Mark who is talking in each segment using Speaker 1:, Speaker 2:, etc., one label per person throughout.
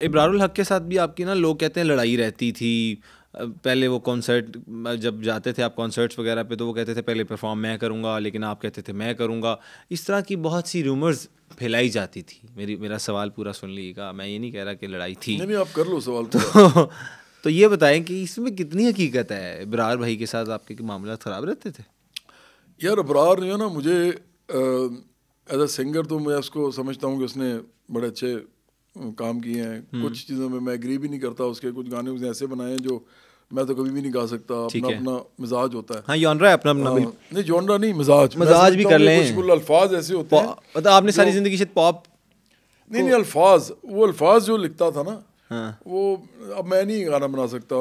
Speaker 1: ابرار الحق کے ساتھ بھی آپ کی نا لوگ کہتے ہیں لڑائی رہتی تھی. پہلے وہ کانسرٹ جب جاتے تھے آپ کانسرٹس وغیرہ پہ تو وہ کہتے تھے پہلے پرفارم میں کروں گا, لیکن آپ کہتے تھے میں کروں گا. اس طرح کی بہت سی رومرز پھیلائی جاتی تھی. میرا سوال پورا سن لیجیے گا, میں یہ نہیں کہہ رہا کہ لڑائی تھی.
Speaker 2: نہیں آپ کر لو سوال.
Speaker 1: تو یہ بتائیں کہ اس میں کتنی حقیقت ہے؟ ابرار بھائی کے ساتھ آپ کے معاملات خراب رہتے تھے؟
Speaker 2: یار ابرار جو ہے نا, مجھے ایز اے سنگر تو میں اس کو سمجھتا ہوں کہ اس نے بڑے اچھے کام کیے ہیں. کچھ چیزوں میں ایگری بھی نہیں کرتا. اس کے کچھ گانے اسے ایسے بنائے ہیں جو میں تو کبھی بھی نہیں گا سکتا. اپنا اپنا مزاج ہوتا ہے.
Speaker 1: ہاں جانرا ہے اپنا اپنا.
Speaker 2: نہیں جانرا نہیں, مزاج
Speaker 1: بھی کر لیں.
Speaker 2: کچھ الفاظ ایسے ہوتے ہیں.
Speaker 1: مطلب آپ نے ساری زندگی شاید پاپ
Speaker 2: نہیں الفاظ, وہ الفاظ جو لکھتا تھا نا وہ اب میں نہیں گانا بنا سکتا.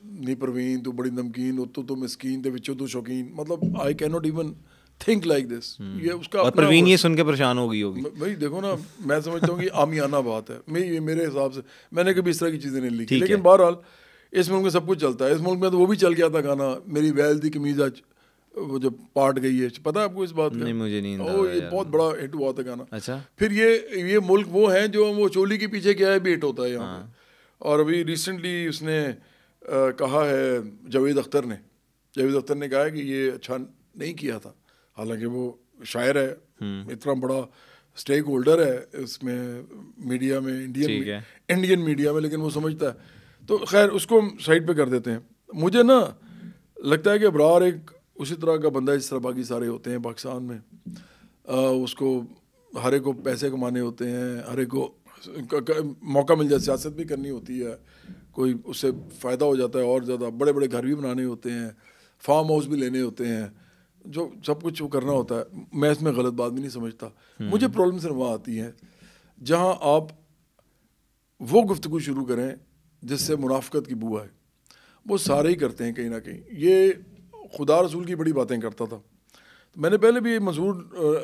Speaker 2: نی پروین تو بڑی نمکین, تو مسکین تے وچوں تو شوقین, مطلب I can not even think like this. یہ اس کا
Speaker 1: اور پروین یہ سن کے پریشان ہو گئی ہوگی.
Speaker 2: بھائی دیکھو نا, میں سمجھتا ہوں کہ عامیانہ بات ہے. میرے حساب سے میں نے کبھی اس طرح کی چیزیں نہیں لکھی. لیکن بہرحال اس ملک میں سب کچھ چلتا ہے. اس ملک میں تو وہ بھی چل گیا تھا گانا میری ویل دی قمیض آج وہ جب پارٹ گئی ہے, پتہ ہے آپ کو اس بات کا؟
Speaker 1: نہیں مجھے نہیں.
Speaker 2: یہ بہت بڑا ہٹ ہوا تھا گانا.
Speaker 1: اچھا.
Speaker 2: پھر یہ ملک وہ ہیں جو وہ چولی کے پیچھے کیا ہے بھی ہٹ ہوتا ہے یہاں پہ. اور ابھی ریسنٹلی اس نے کہا ہے جاوید اختر نے کہا ہے کہ یہ اچھا نہیں کیا تھا. حالانکہ وہ شاعر ہے, اتنا بڑا اسٹیک ہولڈر ہے اس میں میڈیا میں, انڈین میڈیا میں, لیکن وہ سمجھتا ہے. تو خیر اس کو سائڈ پہ کر دیتے ہیں. مجھے نا لگتا ہے کہ ابرار ایک اسی طرح کا بندہ ہے جس طرح باقی سارے ہوتے ہیں پاکستان میں. اس کو ہر ایک کو پیسے کمانے ہوتے ہیں, ہر ایک کو موقع مل جائے سیاست بھی کرنی ہوتی ہے, کوئی اس سے فائدہ ہو جاتا ہے اور زیادہ. بڑے بڑے گھر بھی بنانے ہوتے ہیں, فارم ہاؤس بھی لینے ہوتے ہیں, جو سب کچھ وہ کرنا ہوتا ہے. میں اس میں غلط بات بھی نہیں سمجھتا. مجھے پرابلم صرف وہاں آتی ہے جہاں آپ وہ گفتگو شروع کریں جس سے منافقت کی بو آئے. وہ سارے ہی کرتے ہیں کہیں نہ کہیں. یہ خدا رسول کی بڑی باتیں کرتا تھا. میں نے پہلے بھی منصور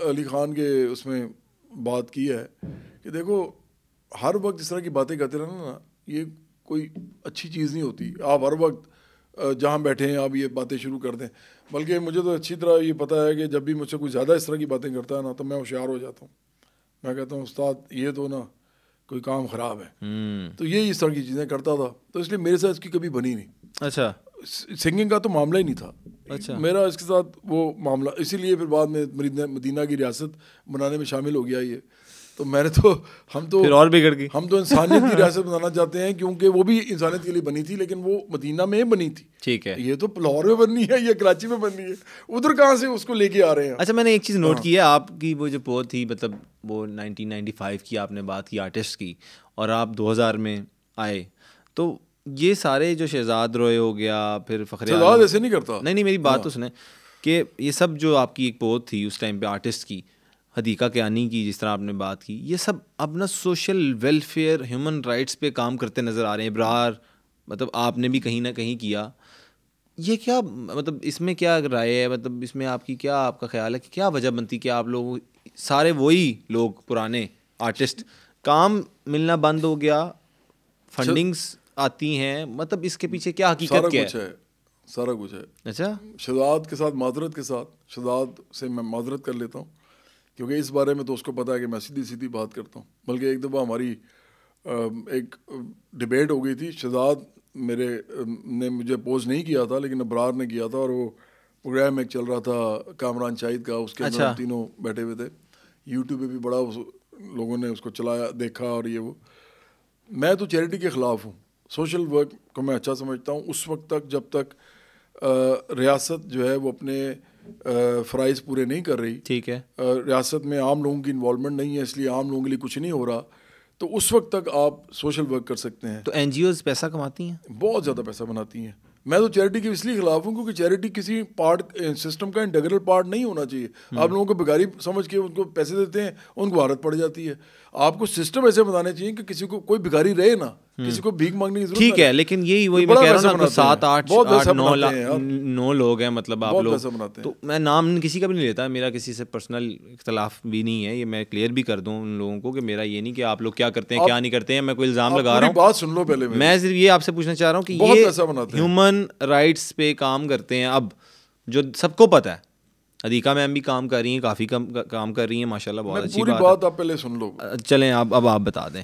Speaker 2: علی خان کے اس میں بات کی ہے کہ دیکھو ہر وقت اس طرح کی باتیں کرتے رہنا نا, یہ کوئی اچھی چیز نہیں ہوتی. آپ ہر وقت جہاں بیٹھے ہیں آپ یہ باتیں شروع کر دیں. بلکہ مجھے تو اچھی طرح یہ پتہ ہے کہ جب بھی مجھ سے کوئی زیادہ اس طرح کی باتیں کرتا ہے نا تو میں ہوشیار ہو جاتا ہوں. میں کہتا ہوں استاد یہ تو نا کوئی کام خراب ہے. تو یہ اس طرح کی چیزیں کرتا تھا, تو اس لیے میرے ساتھ اس کی کبھی بنی نہیں.
Speaker 1: اچھا.
Speaker 2: سنگنگ کا تو معاملہ ہی نہیں تھا.
Speaker 1: اچھا.
Speaker 2: میرا اس کے ساتھ وہ معاملہ, اسی لیے پھر بعد میں مدینہ کی ریاست بنانے میں شامل ہو گیا یہ. تو میں نے تو ہم تو
Speaker 1: پھر اور بگڑ گئی.
Speaker 2: ہم تو انسانیت کی ریاست بنانا چاہتے ہیں کیونکہ وہ بھی انسانیت کے لیے بنی تھی, لیکن وہ مدینہ میں بنی تھی.
Speaker 1: ٹھیک ہے.
Speaker 2: یہ تو لاہور میں بننی ہے, یہ کراچی میں بننی ہے, ادھر کہاں سے اس کو لے کے آ رہے ہیں.
Speaker 1: اچھا میں نے ایک چیز نوٹ کی ہے, آپ کی وہ جو پوت تھی مطلب وہ 1995 کی آپ نے بات کی آرٹسٹ کی, اور آپ 2000 میں آئے, تو یہ سارے جو شہزاد روئے ہو گیا, پھر فخر
Speaker 2: شہزاد ایسے نہیں کرتا.
Speaker 1: نہیں میری بات تو سنیں کہ یہ سب جو آپ کی ایک پوت تھی اس ٹائم پہ آرٹسٹ کی, حدیقہ کیانی کی, جس طرح آپ نے بات کی, یہ سب اپنا سوشل ویلفیئر ہیومن رائٹس پہ کام کرتے نظر آ رہے ہیں. ابرار مطلب آپ نے بھی کہیں نہ کہیں کیا. یہ کیا مطلب اس میں کیا رائے ہے, مطلب اس میں آپ کی کیا آپ کا خیال ہے کہ کیا وجہ بنتی کہ آپ لوگ سارے وہی لوگ پرانے آرٹسٹ, کام ملنا بند ہو گیا, فنڈنگس آتی ہیں, مطلب اس کے پیچھے کیا حقیقت کیا ہے؟
Speaker 2: سارا کچھ ہے.
Speaker 1: اچھا.
Speaker 2: شہزاد کے ساتھ معذرت کے ساتھ, شہزاد سے میں معذرت کر لیتا ہوں کیونکہ اس بارے میں تو اس کو پتہ ہے کہ میں سیدھی بات کرتا ہوں. بلکہ ایک دفعہ ہماری ایک ڈبیٹ ہو گئی تھی. شہزاد میرے نے مجھے اپوز نہیں کیا تھا لیکن ابرار نے کیا تھا, اور وہ پروگرام ایک چل رہا تھا کامران شاہد کا, اس کے اندر ہم تینوں بیٹھے ہوئے تھے. یوٹیوب پہ بھی بڑا لوگوں نے اس کو چلایا دیکھا. اور یہ وہ میں تو چیریٹی کے خلاف ہوں. سوشل ورک کو میں اچھا سمجھتا ہوں اس وقت تک جب تک ریاست جو ہے وہ اپنے فرائض پورے نہیں کر رہی.
Speaker 1: ٹھیک ہے.
Speaker 2: ریاست میں عام لوگوں کی انوالومنٹ نہیں ہے, اس لیے عام لوگوں کے لیے کچھ نہیں ہو رہا, تو اس وقت تک آپ سوشل ورک کر سکتے ہیں.
Speaker 1: تو این جی اوز پیسہ کماتی ہیں,
Speaker 2: بہت زیادہ پیسہ بناتی ہیں. میں تو چیریٹی کے اس لیے خلاف ہوں کیونکہ چیریٹی کسی پارٹ سسٹم کا انٹیگرل پارٹ نہیں ہونا چاہیے. آپ لوگوں کو بھکاری سمجھ کے ان کو پیسے دیتے ہیں, ان کو عادت پڑ جاتی ہے. آپ کو سسٹم ایسے بنانے چاہیے کہ کسی کو کوئی بھکاری رہے نا, کسی کو بھیک مانگنے کی ضرورت.
Speaker 1: ٹھیک ہے, لیکن یہی وہی میں کہہ رہا ہوں نا, 7-8-9 لوگ ہیں مطلب آپ لوگ. تو میں نام کسی کا بھی نہیں لیتا, میرا کسی سے پرسنل اختلاف بھی نہیں ہے, یہ میں کلیئر بھی کر دوں ان لوگوں کو کہ میرا یہ نہیں کہ آپ لوگ کیا کرتے ہیں کیا نہیں کرتے ہیں, میں کوئی الزام لگا رہا ہوں.
Speaker 2: بات سن لو پہلے,
Speaker 1: میں صرف یہ آپ سے پوچھنا چاہ رہا ہوں کہ یہ ہیومن رائٹس پہ کام کرتے ہیں اب, جو سب کو پتہ ہے. حدیقہ میم بھی کام کر رہی ہیں, کافی کام کر رہی ہیں ماشاء اللہ, بہت اچھی بات.
Speaker 2: پوری بات آپ پہلے سن لو.
Speaker 1: چلیں اب آپ بتا دیں.